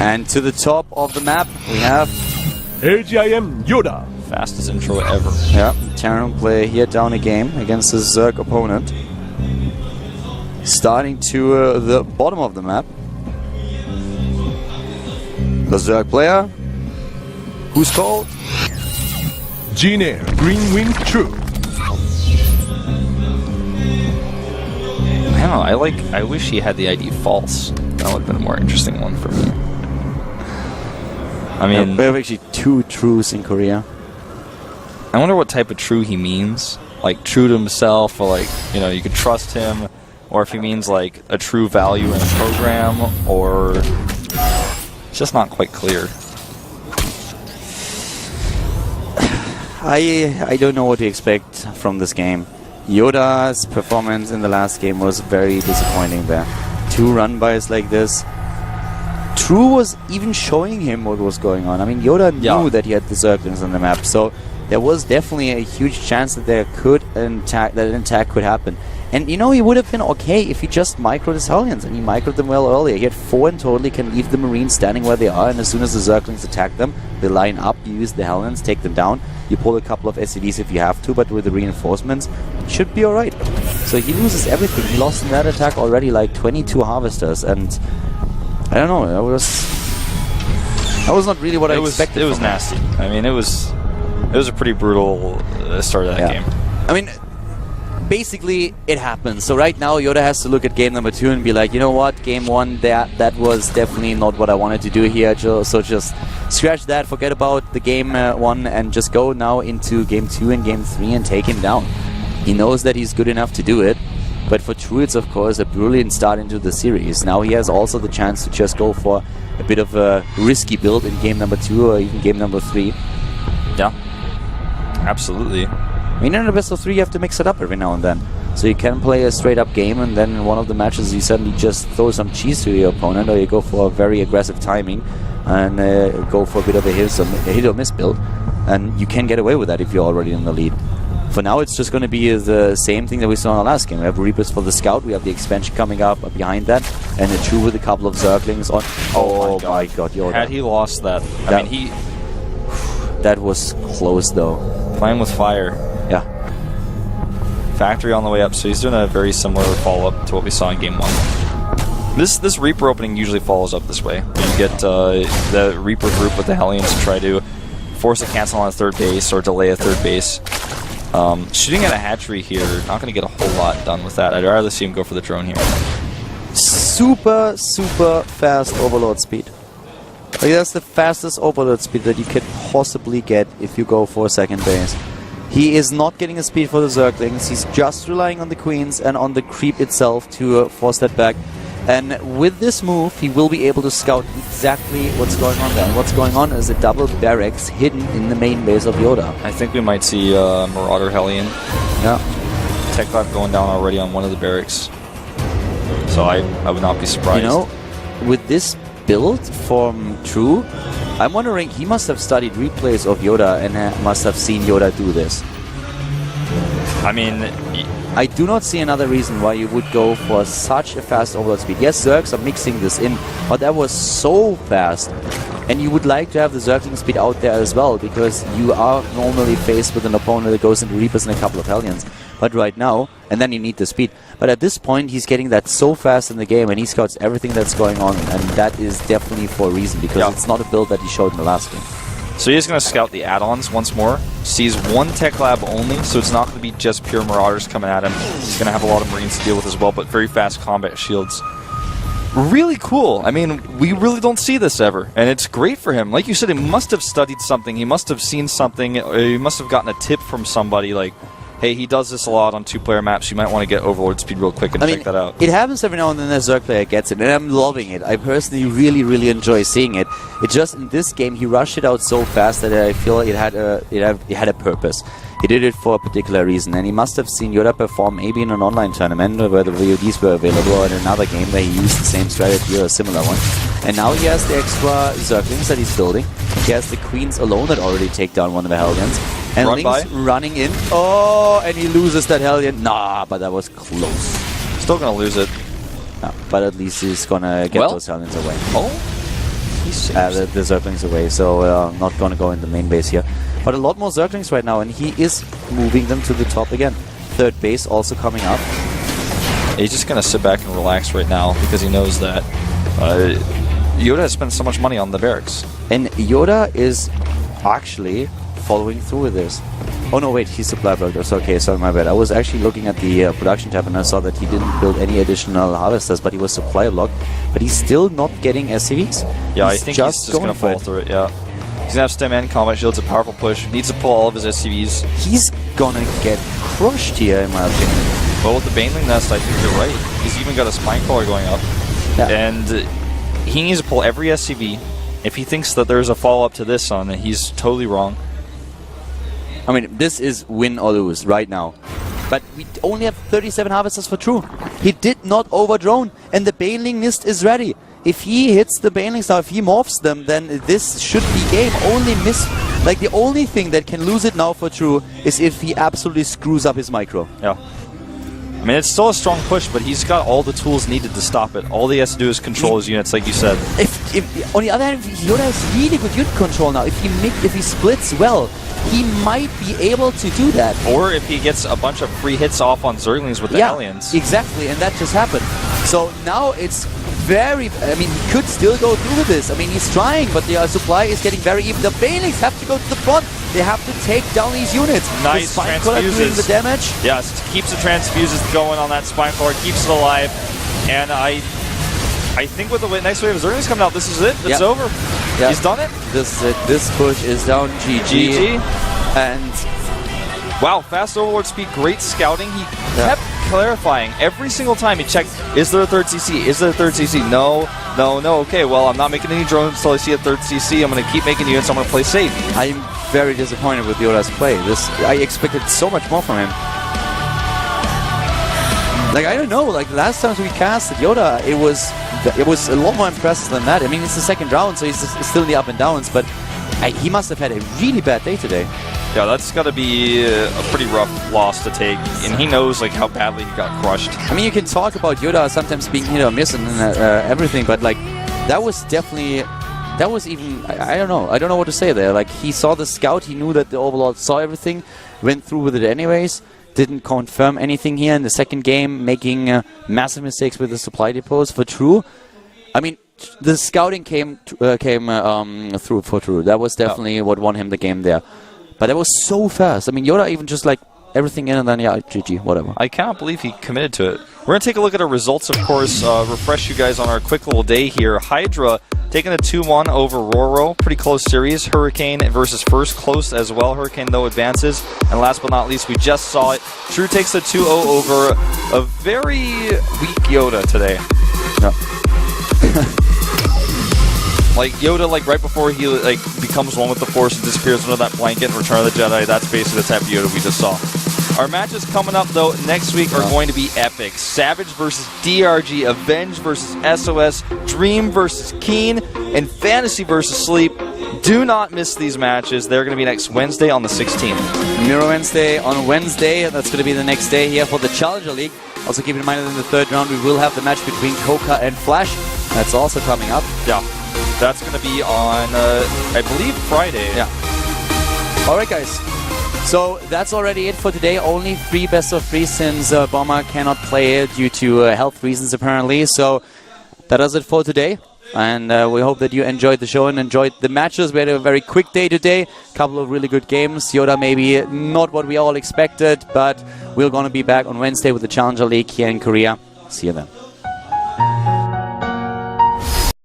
And to the top of the map, we have AGIM YoDa. Fastest intro ever. Yeah, Terran player here down a game against his Zerg opponent. Starting to the bottom of the map. The Zerg player, who's called? Gene Green Wing True. I don't know, I wish he had the ID false. That would have been a more interesting one for me. I mean, we have actually 2 trues in Korea. I wonder what type of true he means. Like true to himself, or like, you know, you could trust him, or if he means like a true value in a program, or it's just not quite clear. I don't know what to expect from this game. YoDa's performance in the last game was very disappointing there. 2 run-bys like this. True was even showing him what was going on. I mean, YoDa knew that he had the Zerglings on the map, so there was definitely a huge chance that there could an attack could happen. And you know, he would have been okay if he just microed his Hellions, and he microed them well earlier. He had 4 in total, he can leave the Marines standing where they are, and as soon as the Zerglings attack them, they line up, you use the Hellions, take them down. You pull a couple of SCVs if you have to, but with the reinforcements, it should be alright. So he loses everything. He lost in that attack already like 22 Harvesters, and I don't know, that was not really what I expected. It was nasty. I mean, it was a pretty brutal start of that game. I mean, basically, it happens. So right now, YoDa has to look at game number 2 and be like, you know what, game 1, that was definitely not what I wanted to do here. So just scratch that, forget about the game 1, and just go now into game 2 and game 3 and take him down. He knows that he's good enough to do it. But for True, it's of course a brilliant start into the series. Now he has also the chance to just go for a bit of a risky build in game number 2 or even game number 3. Yeah, absolutely. I mean, in a best of 3, you have to mix it up every now and then. So you can play a straight-up game, and then in one of the matches you suddenly just throw some cheese to your opponent, or you go for a very aggressive timing and go for a bit of a hit or miss build. And you can get away with that if you're already in the lead. For now, it's just going to be the same thing that we saw in the last game. We have Reapers for the Scout, we have the expansion coming up behind that, and a True with a couple of Zerglings on... Oh my god, YoDa. Had he lost that, I mean, that was close, though. Playing with fire. Yeah. Factory on the way up, so he's doing a very similar follow-up to what we saw in game 1. This Reaper opening usually follows up this way. You get the Reaper group with the Hellions to try to force a cancel on a 3rd base or delay a 3rd base. Shooting at a hatchery here, not going to get a whole lot done with that. I'd rather see him go for the drone here. Super fast overload speed. Like, that's the fastest overload speed that you could possibly get if you go for a 2nd base. He is not getting a speed for the Zerglings. He's just relying on the Queens and on the creep itself to force that back. And with this move, he will be able to scout exactly what's going on there. And what's going on is a double barracks hidden in the main base of YoDa. I think we might see Marauder Hellion. Yeah. Tech Lab going down already on one of the barracks. So I would not be surprised. You know, with this build from True, I'm wondering, he must have studied replays of YoDa and must have seen YoDa do this. I mean, I do not see another reason why you would go for such a fast overload speed. Yes, Zergs are mixing this in, but that was so fast. And you would like to have the Zergling speed out there as well, because you are normally faced with an opponent that goes into Reapers and a couple of Hellions. But right now, and then you need the speed. But at this point, he's getting that so fast in the game, and he scouts everything that's going on, and that is definitely for a reason, because it's not a build that he showed in the last game. So he's going to scout the add-ons once more. Sees 1 Tech Lab only, so it's not going to be just pure Marauders coming at him. He's going to have a lot of Marines to deal with as well, but very fast combat shields. Really cool. I mean, we really don't see this ever, and it's great for him. Like you said, he must have studied something. He must have seen something. Or he must have gotten a tip from somebody like, hey, he does this a lot on 2-player maps. You might want to get Overlord speed real quick and check that out. It happens every now and then a Zerg player gets it, and I'm loving it. I personally really enjoy seeing it. It just, in this game, he rushed it out so fast that I feel it had a purpose. He did it for a particular reason, and he must have seen YoDa perform maybe in an online tournament where the VODs were available, or in another game where he used the same strategy or a similar one. And now he has the extra Zerglings that he's building. He has the Queens alone that already take down one of the Hellions. And Link's running in. Oh, and he loses that Hellion. Nah, but that was close. Still gonna lose it. No, but at least he's gonna get those Hellions away. Oh, the Zerglings away, so not going to go in the main base here. But a lot more Zerglings right now, and he is moving them to the top again. Third base also coming up. He's just going to sit back and relax right now because he knows that YoDa has spent so much money on the barracks. And YoDa is actually following through with this. Oh no, wait, he's supply builders. Okay, sorry, my bad. I was actually looking at the production tab and I saw that he didn't build any additional harvesters, but he was supply block. But he's still not getting SCVs. Yeah, I think he's just going to fall through it, yeah. He's going to have stem and combat shields, a powerful push. Needs to pull all of his SCVs. He's going to get crushed here, in my opinion. Well, with the Baneling Nest, I think you're right. He's even got a Spine Crawler going up. Yeah. And he needs to pull every SCV. If he thinks that there's a follow-up to this on it, he's totally wrong. I mean, this is win or lose right now. But we only have 37 harvesters for True. He did not over-drone, and the Baneling Nest is ready. If he hits the Banelings now, if he morphs them, then this should be game. Like, the only thing that can lose it now for True is if he absolutely screws up his micro. Yeah. I mean, it's still a strong push, but he's got all the tools needed to stop it. All he has to do is control his units, like you said. If on the other hand, YoDa has really good unit control now. If he splits well, he might be able to do that. Or if he gets a bunch of free hits off on Zerglings with the aliens. Exactly, and that just happened. So now it's very... I mean, he could still go through with this. I mean, he's trying, but the supply is getting very even. The Banelings have to go to the front. They have to take down these units. Nice transfuses. The damage. Yes, keeps the transfuses going on that Spine Crawler, keeps it alive. And I think with the next wave of Zerglings coming out, this is it. It's over. Yep. He's done it. This is it. This push is down. GG. And wow, fast overlord speed, great scouting. He kept clarifying every single time he checked, is there a third CC? Is there a third CC? No. Okay, well, I'm not making any drones until I see a third CC. I'm going to keep making units. I'm going to play safe. I'm very disappointed with YoDa's play. I expected so much more from him. Like, I don't know, like last time we casted YoDa, it was a lot more impressive than that. I mean, it's the second round, so he's still in the up and downs, but he must have had a really bad day today. Yeah, that's got to be a pretty rough loss to take, and he knows like how badly he got crushed. I mean, you can talk about YoDa sometimes being hit or miss and everything, but like that was definitely, that was even, I don't know what to say there. Like, he saw the scout, he knew that the Overlord saw everything, went through with it anyways, didn't confirm anything here in the second game, making massive mistakes with the supply depots for True. I mean, the scouting came through for True. That was definitely what won him the game there. But it was so fast. I mean, YoDa even just like everything in and then, yeah, GG, whatever. I cannot believe he committed to it. We're going to take a look at our results, of course, refresh you guys on our quick little day here. Hydra taking a 2-1 over Roro. Pretty close series. Hurricane versus First, close as well. Hurricane, though, advances. And last but not least, we just saw it. True takes a 2-0 over a very weak YoDa today. No. Like, YoDa, like, right before he, like, becomes one with the Force and disappears under that blanket in Return of the Jedi, that's basically the type of YoDa we just saw. Our matches coming up, though, next week are going to be epic. Savage versus DRG, Avenge versus SOS, Dream versus Keen, and Fantasy versus Sleep. Do not miss these matches. They're going to be next Wednesday on the 16th. Mirror Wednesday on Wednesday. That's going to be the next day here for the Challenger League. Also keep in mind that in the third round, we will have the match between Coca and Flash. That's also coming up. Yeah. That's going to be on, I believe, Friday. Yeah. All right, guys. So that's already it for today. Only 3 best of 3 since Bomber cannot play due to health reasons, apparently. So that does it for today. And we hope that you enjoyed the show and enjoyed the matches. We had a very quick day today. A couple of really good games. YoDa maybe not what we all expected, but we're going to be back on Wednesday with the Challenger League here in Korea. See you then.